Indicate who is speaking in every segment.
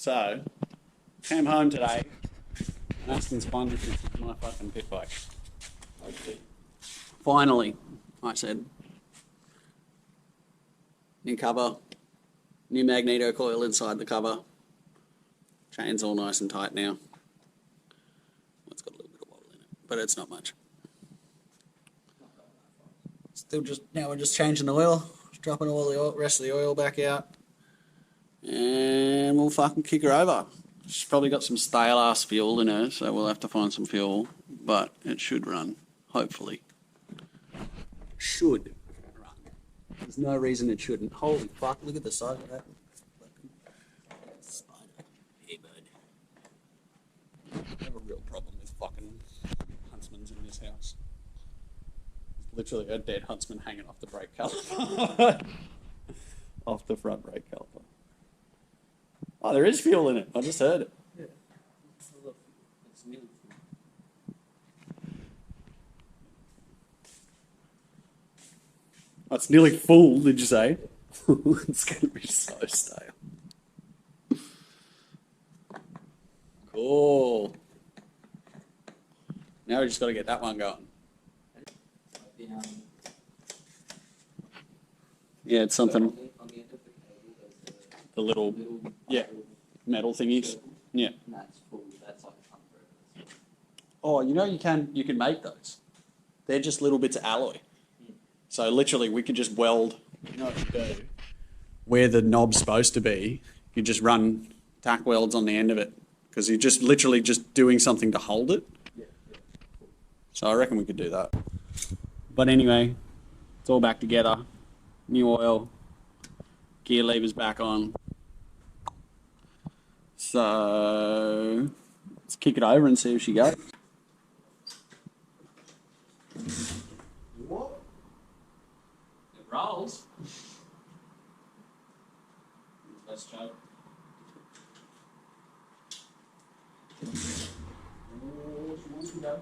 Speaker 1: So, came home today, and Aston's finally fixed my fucking pit bike. Okay. Finally, I said. New cover, new magneto coil inside the cover. Chain's all nice and tight now. It's got a little bit of wobble in it, but it's not much. Now we're just changing the oil, dropping all the rest of the oil back out, and we'll fucking kick her over. She's probably got some stale ass fuel in her, so we'll have to find some fuel, but it should run, hopefully. Should run. There's no reason it shouldn't. Holy fuck, look at the size of that. Spider. Hey, bud. I have a real problem with fucking huntsmans in this house. Literally a dead huntsman hanging off the brake caliper. Off the front brake caliper. Oh, there is fuel in it. I just heard it. Yeah. It's nearly full. Oh, it's nearly full, did you say? It's going to be so stale. Cool. Now we just got to get that one going. Yeah, it's something. The little, yeah, metal thingies. Yeah. Oh, you know you can make those. They're just little bits of alloy. So literally, we could just weld. You know what you do? Where the knob's supposed to be, you just run tack welds on the end of it because you're just literally just doing something to hold it. So I reckon we could do that. But anyway, it's all back together. New oil, gear levers back on. So let's kick it over and see if she goes. What? It rolls. Let's try it. Oh, she wants to go.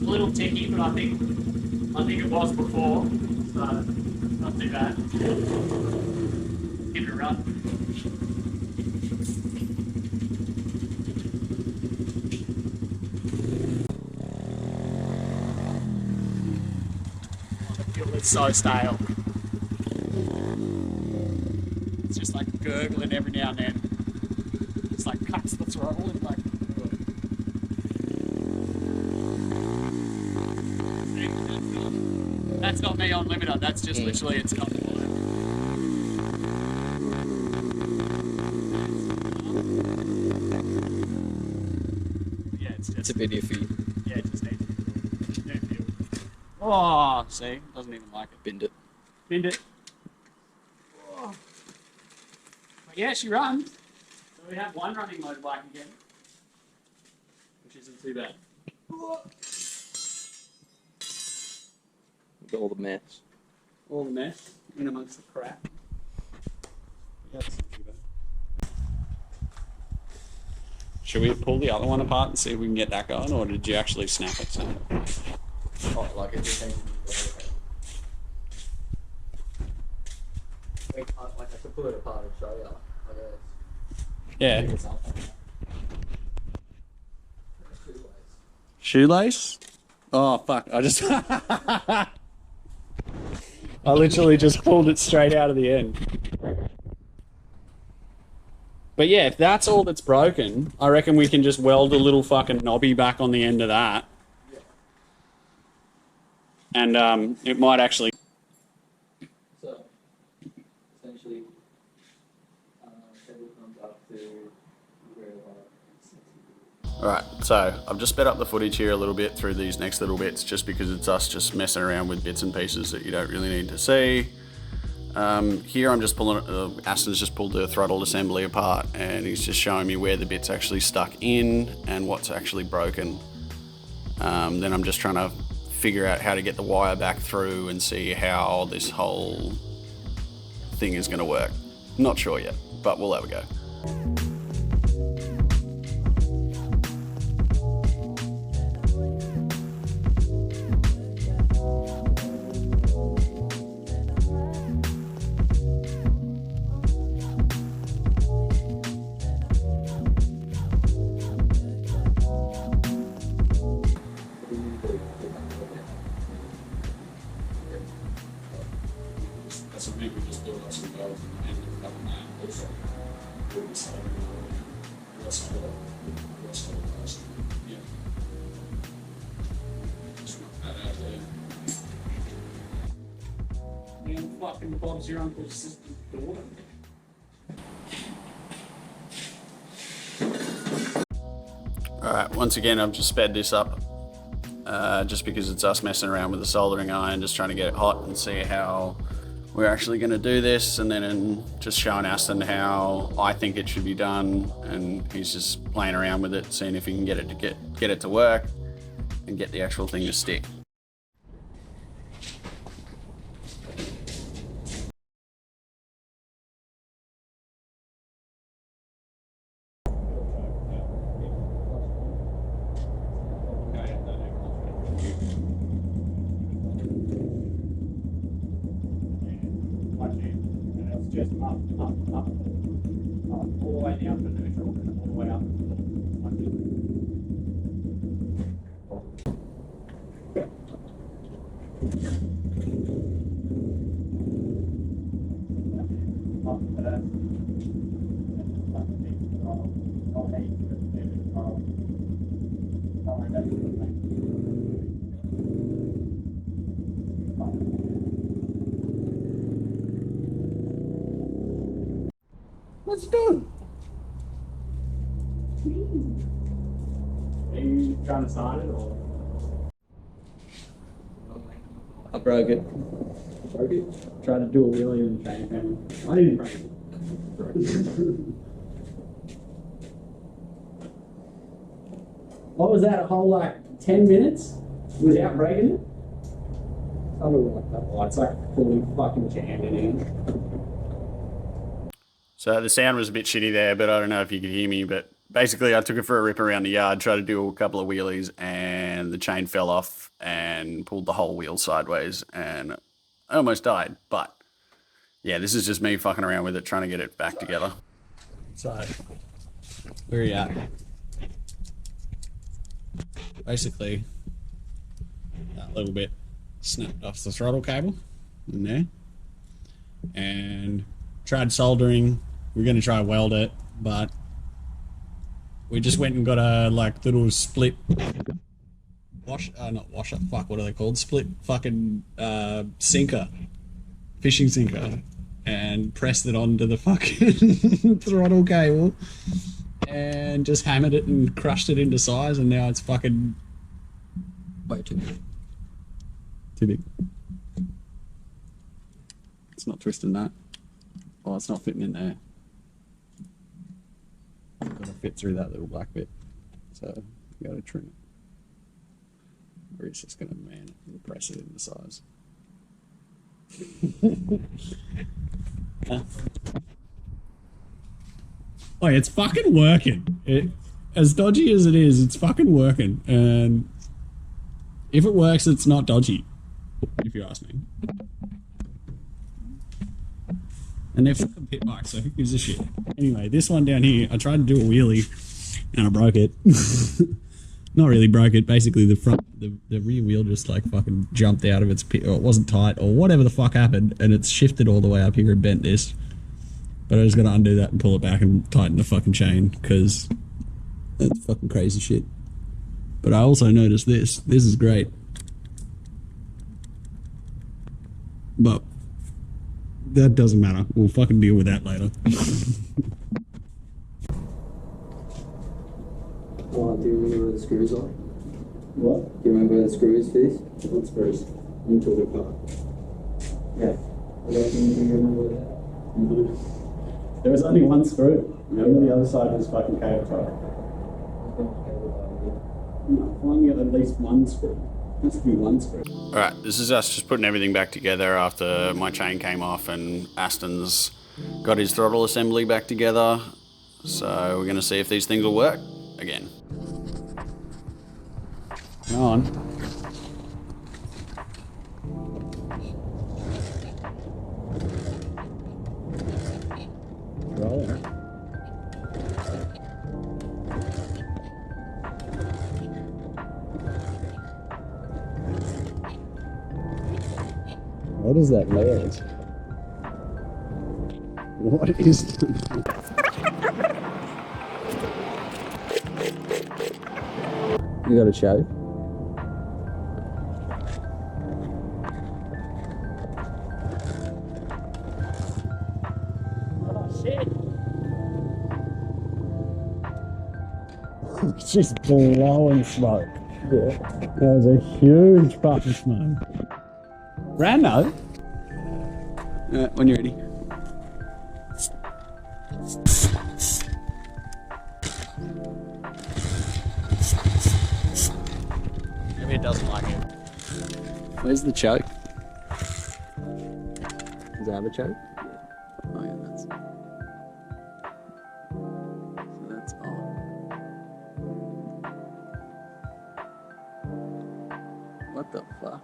Speaker 1: A little ticky, but I think it was before, so not too bad. Give it a run. It's so stale. It's just like gurgling every now and then. It's like cuts the throttle and like. That's not me on limiter. That's just literally it's comfortable. Yeah, it's a video feed. Yeah, it just needs. Oh, see, doesn't even like it.
Speaker 2: Binned it.
Speaker 1: Binned it. Oh. But yeah, she runs. So we have one running motorbike again, which isn't too bad.
Speaker 2: Look at all the mess.
Speaker 1: All the mess in amongst the crap. Yeah, that's not too bad. Should we pull the other one apart and see if we can get that going, or did you actually snap it? So?
Speaker 2: Oh, like it just changes. Like I could pull it apart and show you.
Speaker 1: Yeah. Shoelace? Oh fuck! I just I literally just pulled it straight out of the end. But yeah, if that's all that's broken, I reckon we can just weld a little fucking knobby back on the end of that. And it might actually.
Speaker 2: So, essentially, cable comes up to where
Speaker 1: Alright, so I've just sped up the footage here a little bit through these next little bits just because it's us just messing around with bits and pieces that you don't really need to see. Here I'm just pulling, Aston's just pulled the throttle assembly apart and he's just showing me where the bit's actually stuck in and what's actually broken. Then I'm just trying to figure out how to get the wire back through and see how this whole thing is going to work. Not sure yet. but we'll have a go.
Speaker 3: So maybe we just build up some bells and end up on that also. Put this on the rest of the last. Yeah. Just knock that out there. Man, fucking Bob's your uncle's sister's daughter.
Speaker 1: Alright, once again I've just sped this up. Just because it's us messing around with the soldering iron, just trying to get it hot and see how we're actually going to do this, and then just showing Aston how I think it should be done, and he's just playing around with it, seeing if he can get it to work and get the actual thing to stick.
Speaker 3: Just up, all the way down to neutral, and all the way up.
Speaker 1: What's it doing?
Speaker 3: Are you trying to sign it or?
Speaker 1: I broke it.
Speaker 3: Broke it? Tried to do a wheelie and chain family. I didn't break it. Broke it. What was that? A whole like 10 minutes without breaking it? Something like that. Oh, it's like fully fucking jammed it in.
Speaker 1: So the sound was a bit shitty there, but I don't know if you could hear me, but basically I took it for a rip around the yard, tried to do a couple of wheelies, and the chain fell off and pulled the whole wheel sideways, and I almost died. But yeah, this is just me fucking around with it, trying to get it back together.
Speaker 3: So, where are you at? Basically, that little bit snapped off the throttle cable in there, and tried soldering. We're going to try weld it, but we just went and got a like little split not washer, fuck, what are they called? Split fucking sinker, fishing sinker, and pressed it onto the fucking throttle cable and just hammered it and crushed it into size, and now it's fucking
Speaker 1: Way too big.
Speaker 3: too big. It's not twisting that. Oh, it's not fitting in there. Got to fit through that little black bit, so you got to trim it. Or it's just going to man it and press it into size. Oh, it's fucking working. As dodgy as it is, it's fucking working. And if it works, it's not dodgy, if you ask me. And they're fucking pit bikes, so who gives a shit? Anyway, this one down here, I tried to do a wheelie and I broke it. Not really broke it, basically the rear wheel just like fucking jumped out of its pit, or it wasn't tight, or whatever the fuck happened, and it's shifted all the way up here and bent this. But I just gotta undo that and pull it back and tighten the fucking chain, because that's fucking crazy shit. But I also noticed this. This is great. But that doesn't matter. We'll fucking deal with that later.
Speaker 2: Oh, do you remember where the screws are?
Speaker 3: What?
Speaker 2: Do you remember where the screw is for this?
Speaker 3: What screws? Into the car.
Speaker 2: Yeah. Do you remember where that?
Speaker 3: There was only one screw. Remember, the other side was fucking cable tie. No, finding at least one screw. Has to be one screw.
Speaker 1: Alright, this is us just putting everything back together after my chain came off and Aston's Got his throttle assembly back together. So we're going to see if these things will work again. Come on.
Speaker 3: Rolling. What is that noise? What is that? You got a choke? Oh shit! Just blowing smoke. Yeah. That was a huge fucking smoke. Rando?
Speaker 1: When you're ready. Maybe it doesn't like it. Where's the choke? Does it have a choke? Oh yeah, that's on. What the fuck?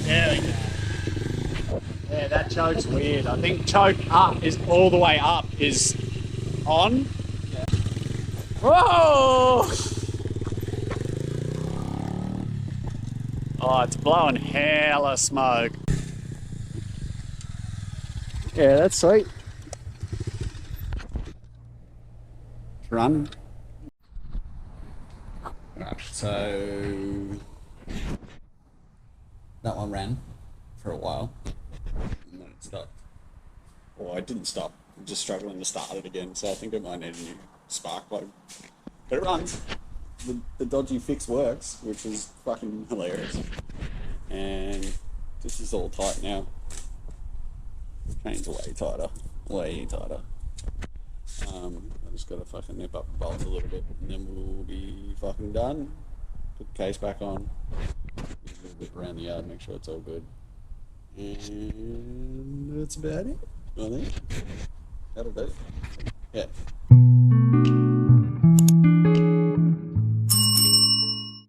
Speaker 3: There we go. Yeah, that choke's weird. I think choke up is all the way up is on. Yeah. Whoa! Oh, it's blowing hella smoke. Yeah, that's sweet.
Speaker 1: Run. Right, so that one ran for a while and then it stopped. Well, I didn't stop. I'm just struggling to start it again, so I think it might need a new spark plug. But it runs. The dodgy fix works, which is fucking hilarious. And this is all tight now. Chain's way tighter. Way tighter. I just gotta fucking nip up the bolts a little bit and then we'll be fucking done. Put the case back on. A little bit around the yard, make sure it's all good. And that's about it, I think. That'll do. Yeah.